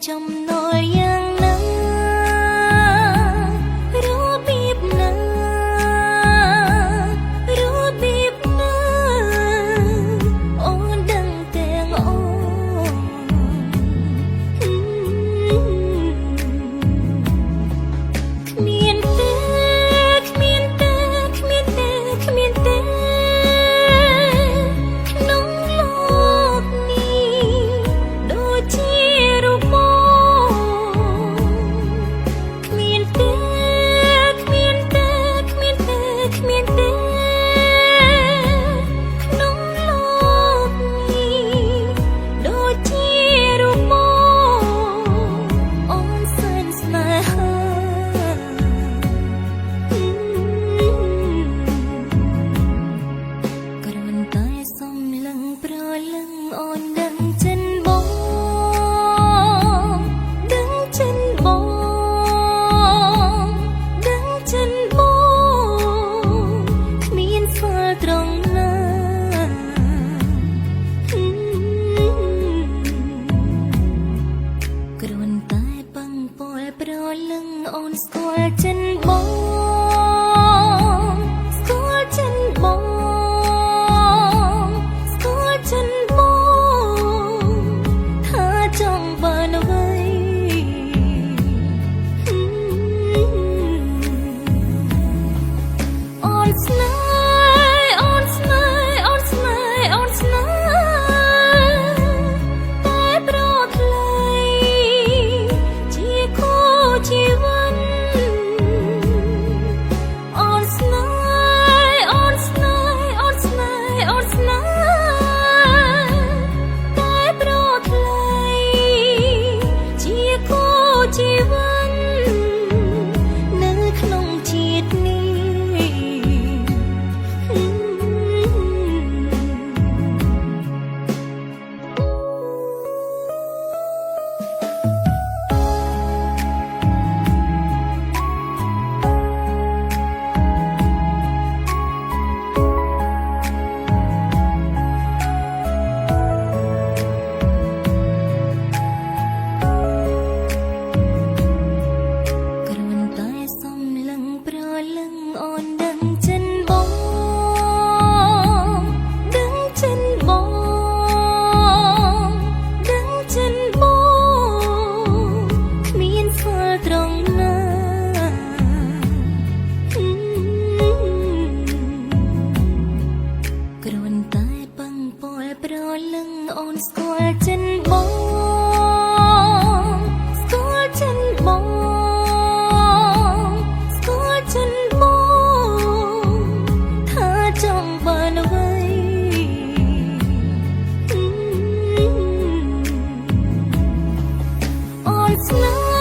ចំណល់យ៉ាងណារបៀបណារបៀបណាអូនដឹងទាំងអូនគ្មានទេគ្មានទេគ្មានទេគ្មានទេក្នុងលោកនេះដូចជារូបគ្មានទេគ្មានទេគ្មានទេគ្មានទេក្នុងលោកនេះដូចជារូបអូនសែនស្នេហាគ្រាន់តែសំឡឹងប្រលឹងអូនដឹងចិនបងដឹងចិនបងដឹងចិនបងគ្មានស្គាល់ត្រង់ណាគ្រាន់តែបង្ព័លប្រលឹងអូនស្គាល់ចិនបងស្គាល់ចិនបងស្គាល់ចិនបងថាចង់បានអ្វីអូនស្នេហ៍អូនស្នេហ៍អូនស្នេហ៍អូនស្នេហ៍តែប្រថ្លៃជាគូជីវិតអូនស្នេហ៍អូនស្នេហ៍អូនស្នេហ៍អូនស្នេហ៍តែប្រថ្លៃជាគូជីវិតនៅក្នុងជាតិនេះគ្រាន់តែសំឡឹងប្រលឹងអូនដឹងចិនបងដឹងចិនបងដឹងចិនបងគ្មានស្គាល់ត្រង់ណាគ្រាន់តែបង្ព័លប្រលឹងអូនស្គាល់ចិនបងស្គាល់ចិនបងស្គាល់ចិនបងថាចង់បានអ្វីអូនស្នេហ៍